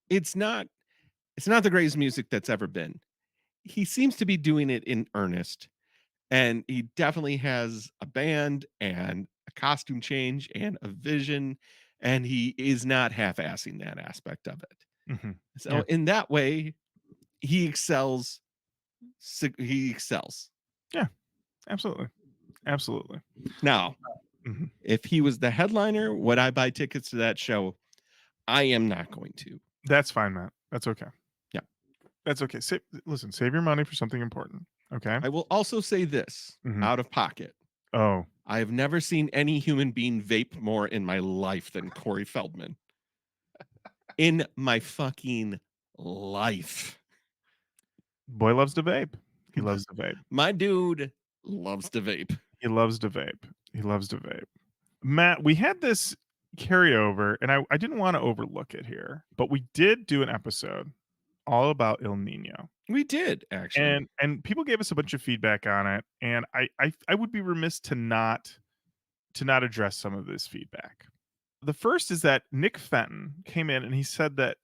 it's not it's not the greatest music that's ever been. He seems to be doing it in earnest, and he definitely has a band and a costume change and a vision, and he is not half-assing that aspect of it. Mhm. So Yeah. in that way, he excels. He excels. Yeah. Absolutely. Absolutely. Now, Mhm. if he was the headliner, would I buy tickets to that show? I am not going to. That's fine, Matt. That's okay. Yeah. That's okay. Listen, save your money for something important. Okay. I will also say this Mhm. out of pocket. Oh, I have never seen any human being vape more in my life than Corey Feldman. In my fucking life. boy loves to vape. He loves to vape. My dude loves to vape. He loves to vape. He loves to vape. Matt, we had this carryover, and I didn't want to overlook it here, but we did do an episode all about El Nino. We did actually. And people gave us a bunch of feedback on it, and I would be remiss to not address some of this feedback. The first is that Nick Fenton came in and he said that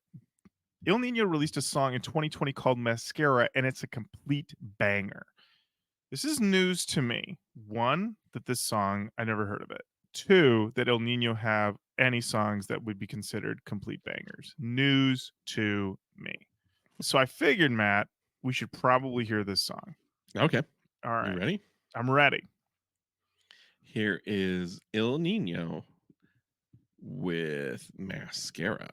Il Nino released a song in 2020 called Mascara, and it's a complete banger. This is news to me. One, that this song, I never heard of it. Two, that El Nino have any songs that would be considered complete bangers. News to me. So I figured, Matt, we should probably hear this song. Okay. All You right. ready? I'm ready. Here is Il Nino with Mascara.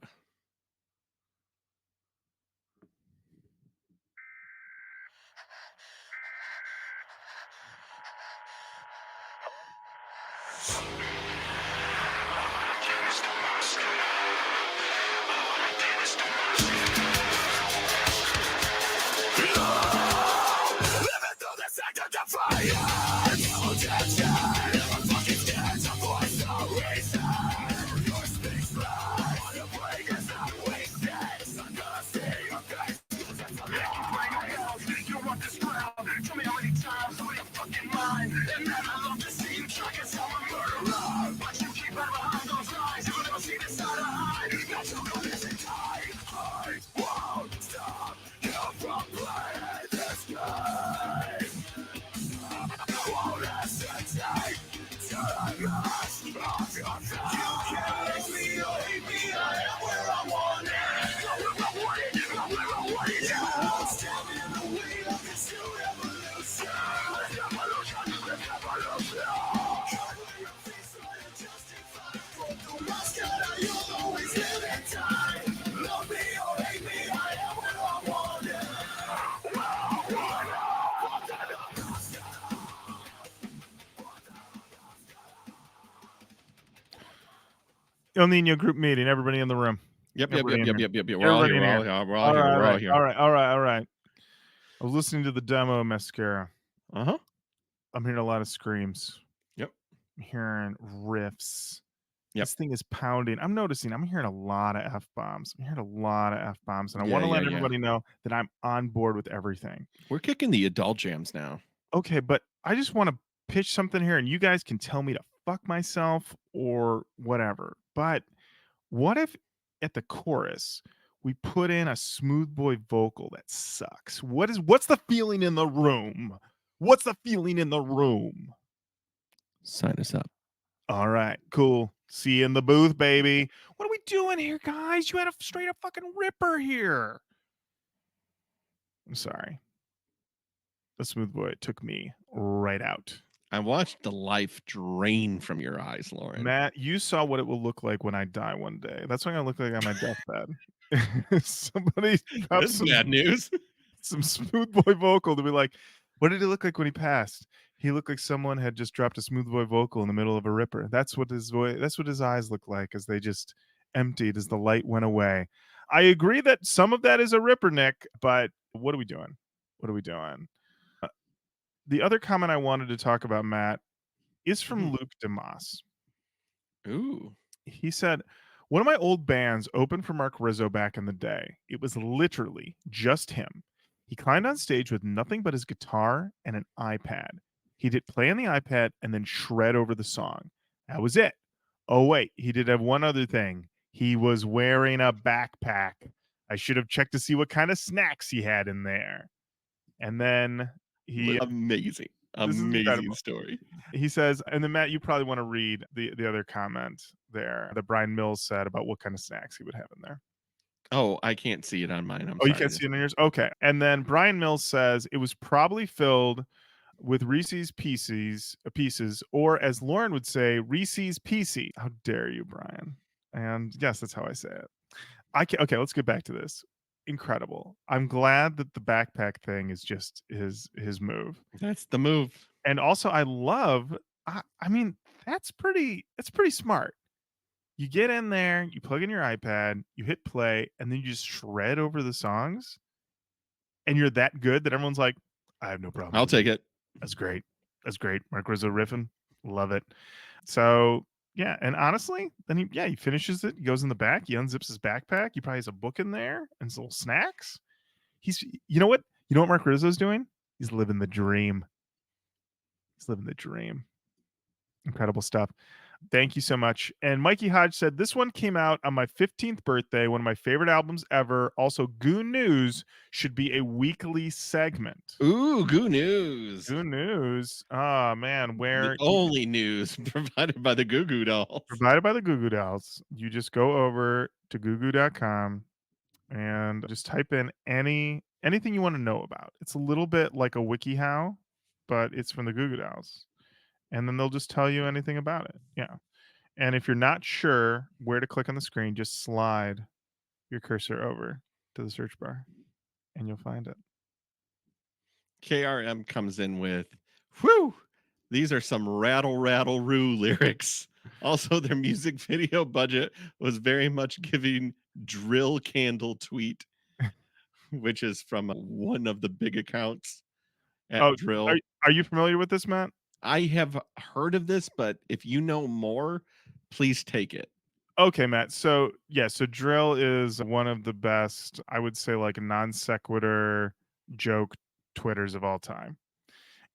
El Nino group meeting. Everybody in the room. Yep, yep, Everybody yep, in yep, here. yep, yep, yep. We're all Everybody here. in We're all here. here. We're all All here. right, all We're all right, here. all right, all right, all right. I was listening to the demo of Mascara. Uh-huh. I'm hearing a lot of screams. Yep. I'm hearing riffs. Yep. This thing is pounding. I'm hearing a lot of F-bombs. I'm hearing a lot of F-bombs, and I Yeah, wanna yeah, let yeah. everybody know that I'm on board with everything. We're kicking the adult jams now. Okay, but I just wanna pitch something here, and you guys can tell me to fuck myself or whatever, but what if at the chorus, we put in a smooth boy vocal that sucks? What's the feeling in the room? What's the feeling in the room? Sign us up. All right, cool. See you in the booth, baby. What are we doing here, guys? You had a straight up fucking ripper here. I'm sorry. The smooth boy took me right out. I watched the life drain from your eyes, Lauren. Matt, you saw what it will look like when I die one day. That's what I'm gonna look like on my deathbed. Somebody dropped That's bad news. some smooth boy vocal to be like, what did he look like when he passed? He looked like someone had just dropped a smooth boy vocal in the middle of a ripper. That's what his eyes look like as they just emptied as the light went away. I agree that some of that is a ripper, Nick, but what are we doing? What are we doing? The other comment I wanted to talk about, Matt, is from Mhm. Luke DeMoss. Ooh. He said, one of my old bands opened for Mark Rizzo back in the day. It was literally just him. He climbed on stage with nothing but his guitar and an iPad. He did play on the iPad and then shred over the song. That was it. Oh, wait, he did have one other thing. He was wearing a backpack. I should have checked to see what kind of snacks he had in there. And then Amazing. this is Amazing incredible. story. He says, and then Matt, you probably want to read the other comment there that Brian Mills said about what kind of snacks he would have in there. Oh, I can't see it on mine. I'm Oh, you sorry. can't see it on yours? Okay. And then Brian Mills says it was probably filled with Reese's pieces, or as Lauren would say, Reese's PC. How dare you, Brian? And yes, that's how I say it. Okay, let's get back to this. Incredible. I'm glad that the backpack thing is just his move. That's the move. And also I love I mean, that's pretty smart. You get in there, you plug in your iPad, you hit play, and then you just shred over the songs, and you're that good that everyone's like, "I have no problem I'll with take it. it. That's great. That's great. Mark Rizzo riffing. Love it." So, yeah, and honestly, then he finishes it, he goes in the back, he unzips his backpack, he probably has a book in there and some little snacks. He's you know what? You know what Mark Rizzo's doing? He's living the dream. He's living the dream. Incredible stuff. Thank you so much. And Mikey Hodge said, this one came out on my 15th birthday, one of my favorite albums ever. Also, Goon News should be a weekly segment. Ooh, good news. Goon News. Oh, man. The only news provided by the Goo Goo Dolls. Provided by the Goo Goo Dolls. You just go over to googoo.com and just type in anything you want to know about. It's a little bit like a WikiHow, but it's from the Goo Goo Dolls. And then they'll just tell you anything about it. Yeah. And if you're not sure where to click on the screen, just slide your cursor over to the search bar and you'll find it. KRM comes in with, whew, these are some rattle, rattle, roo lyrics. Also, their music video budget was very much giving drill candle tweet, which is from one of the big accounts at Oh, Drill. are you familiar with this, Matt? I have heard of this, but if you know more, please take it. Okay, Matt. So, yeah, so drill is one of the best, I would say, like non sequitur joke Twitters of all time.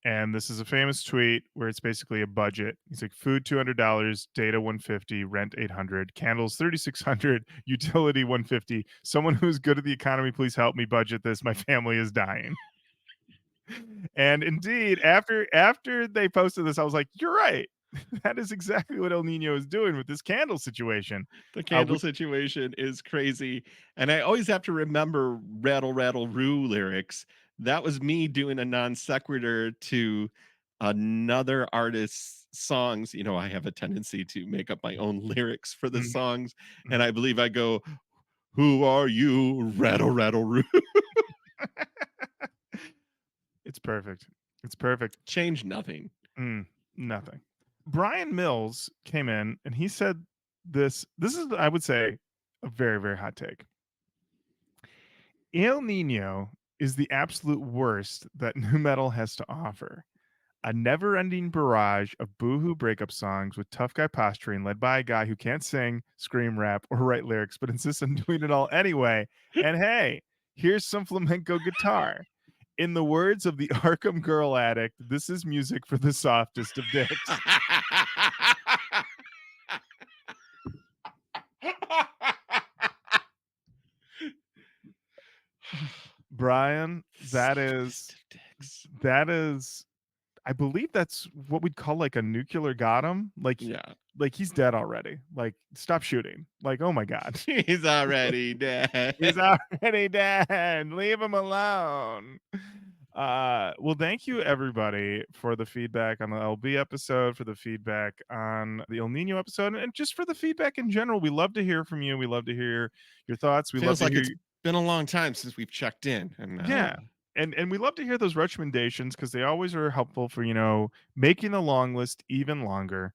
And this is a famous tweet where it's basically a budget. He's like, food $200, data 150, rent 800, candles 3600, utility 150. Someone who's good at the economy, please help me budget this. My family is dying. And indeed, after they posted this, I was like, you're right. That is exactly what El Nino is doing with this candle situation. The candle We, situation is crazy. And I always have to remember Rattle Rattle Roo lyrics. That was me doing a non sequitur to another artist's songs. You know, I have a tendency to make up my own lyrics for the Mhm, songs. And mhm. I believe I go, who are you? Rattle Rattle Roo. It's perfect. It's perfect. Change nothing. Nothing. Brian Mills came in and he said this. This is, I would say, a very, very hot take. El Nino is the absolute worst that new metal has to offer. A never-ending barrage of boohoo breakup songs with tough guy posturing led by a guy who can't sing, scream, rap, or write lyrics, but insists on doing it all anyway. And hey, here's some flamenco guitar. In the words of the Arkham Girl addict, this is music for the softest of dicks. Brian, that is, I believe that's what we'd call like a nuclear got him. Yeah. Like he's dead already. Like, stop shooting. Like, oh my God. He's already dead. He's already dead. Leave him alone. Well, thank you everybody for the feedback on the LB episode, for the feedback on the El Nino episode, and just for the feedback in general. We love to hear from you. We love to hear your thoughts. We love Feels to like hear it's been a long time since we've checked in. And yeah. And we love to hear those recommendations because they always are helpful for, making the long list even longer.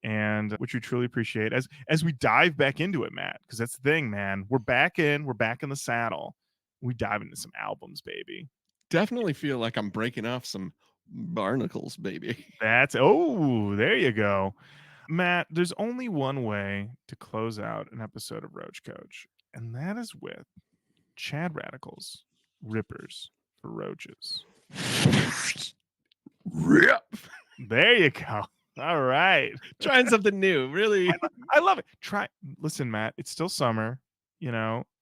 And which we truly appreciate as we dive back into it, Matt, because that's the thing, man. We're back in the saddle. We dive into some albums, baby. definitely feel like I'm breaking off some barnacles, baby. There you go. Matt, there's only one way to close out an episode of Roach Coach, and that is with Chad Radical's Rippers for Roaches. Rip. There you go. All right. Trying something new. Really. I love it. Listen, Matt, it's still summer.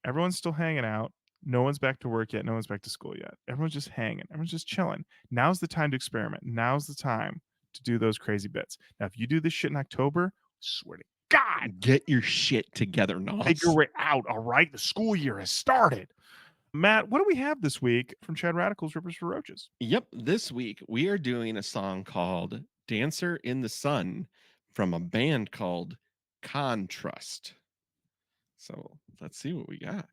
Everyone's still hanging out. No one's back to work yet. No one's back to school yet. Everyone's just hanging. Everyone's just chilling. Now's the time to experiment. Now's the time to do those crazy bits. Now, if you do this shit in October, swear to God, Get your shit together, Nos. figure it out. All right. The school year has started. Matt, what do we have this week from Chad Radical's Rippers for Roaches? Yep. This week we are doing a song called Dancer in the Sun from a band called Contrast. So let's see what we got.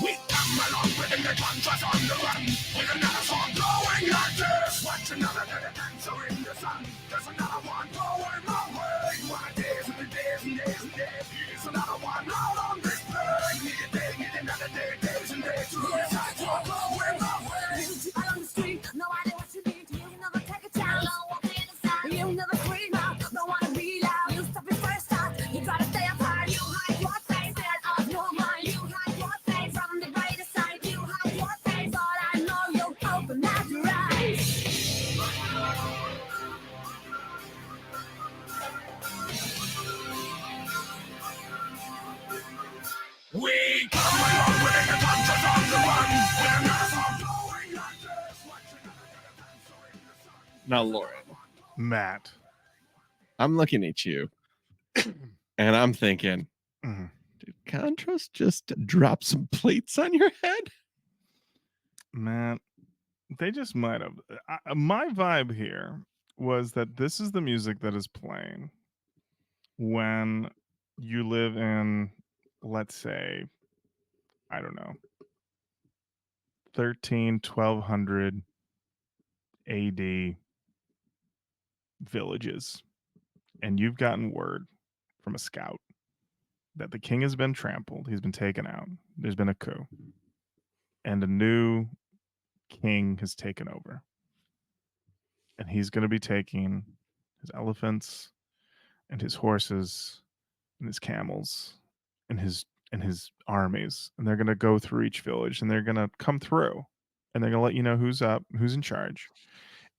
We come along with the contrast on the run. With another song going like this. Watch another little dancer in the sun. There's another one going my way. My days and the days and days and days. Here's another one out on this plane. Need a day, need another day, days and days. Yes, I talk going my way. Out on the street, nobody wants you need. You never take a chance. No one can decide. You never scream out. Don't wanna be loud. You stop it first time. You gotta stay apart. You hide your face and of your mind. You hide your face from the brighter side. You hide your face, but I know you'll open up your eyes. We come along with the contrast on the run. With another song going like this. Watch another little dancer in the sun. Now, Lauren, Matt. I'm looking at you and I'm thinking, Mhm. did Contrast just drop some plates on your head? Matt, they just might have. My vibe here was that this is the music that is playing when you live in, let's say, I don't know, 1200 AD villages, and you've gotten word from a scout that the king has been trampled, he's been taken out, there's been a coup, and a new king has taken over. And he's going to be taking his elephants and his horses and his camels and his armies, and they're going to go through each village, and they're going to come through, and they're going to let you know who's up, who's in charge.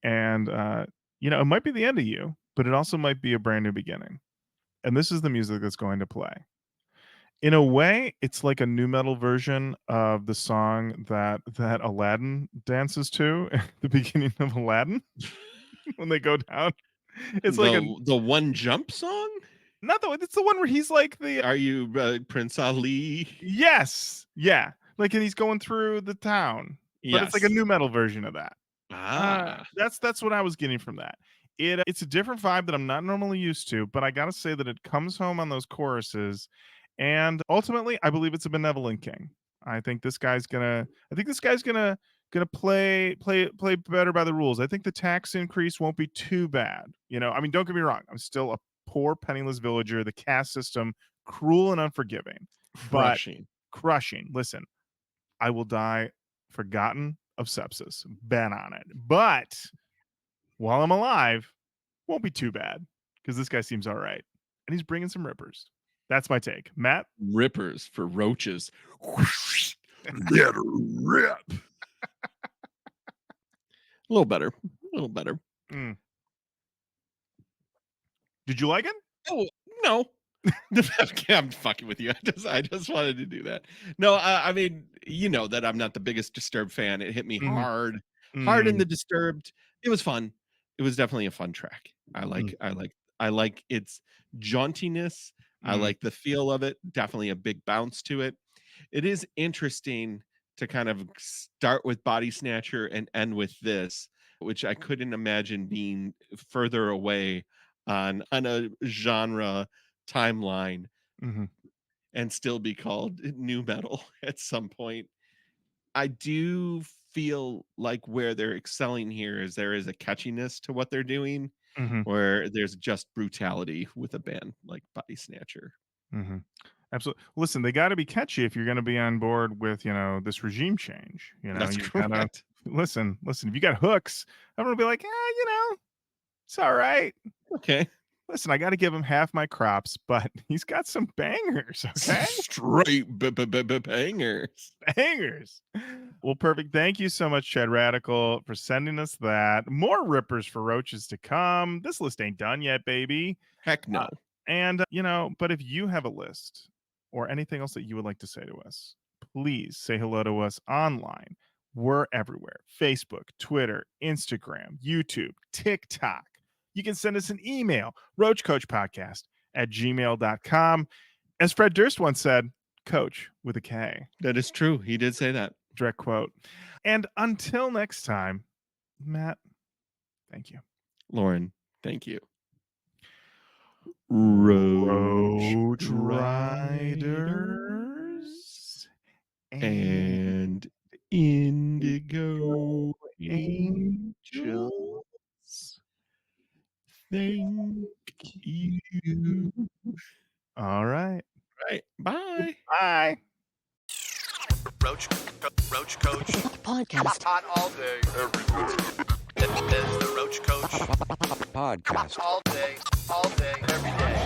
And it might be the end of you, but it also might be a brand new beginning. And this is the music that's going to play. In a way, it's like a new metal version of the song that Aladdin dances to at the beginning of Aladdin when they go down. It's like the one jump song? it's the one where he's like the Are you Prince Ali? yes, yeah, like, and he's going through the town, but it's like a Yes. new metal version of that. Ah, That's what I was getting from that. It's a different vibe that I'm not normally used to, but I gotta say that it comes home on those choruses, And ultimately, I believe it's a benevolent king. I think this guy's gonna play better by the rules. I think the tax increase won't be too bad. I mean, don't get me wrong. I'm still a poor penniless villager. The caste system, cruel and unforgiving, but Crushing. crushing. Listen, I will die forgotten of sepsis. Bet on it. But while I'm alive, won't be too bad because this guy seems all right. And he's bringing some rippers. That's my take. Matt? Rippers for roaches. Let her rip. A little better. A little better. Mm. Did you like it? Oh, no. I'm fucking with you. I just wanted to do that. No, I mean, you know that I'm not the biggest Disturbed fan. It hit me Mhm. hard in Mm. the Disturbed. It was fun. It was definitely a fun track. I like its jauntiness. I Mm. like the feel of it. Definitely a big bounce to it. It is interesting to kind of start with Body Snatcher and end with this, which I couldn't imagine being further away on a genre timeline Mhm. and still be called new metal at some point. I do feel like where they're excelling here is there is a catchiness to what they're doing, Mhm. where there's just brutality with a band like Body Snatcher. Mhm. Absolutely. Listen, they gotta be catchy if you're gonna be on board with, this regime change. That's You gotta correct. listen, if you got hooks, I'm gonna be like, it's all right. Okay. Listen, I gotta give him half my crops, but he's got some bangers, okay? Straight bangers. Bangers. Well, perfect. Thank you so much, Chad Radical, for sending us that. More rippers for roaches to come. This list ain't done yet, baby. Heck no. But if you have a list or anything else that you would like to say to us, please say hello to us online. We're everywhere: Facebook, Twitter, Instagram, YouTube, TikTok. You can send us an email, roachcoachpodcast@gmail.com. As Fred Durst once said, coach with a K. That is true. He did say that. Direct quote. And until next time, Matt, thank you. Lauren, thank you. Roach Riders And Indigo Angel. Angels. Thank you. All right. Right. Bye. Bye. Roach Coach. Podcast. Hot all day, every day. This is the Roach Coach. Podcast. All day, every day.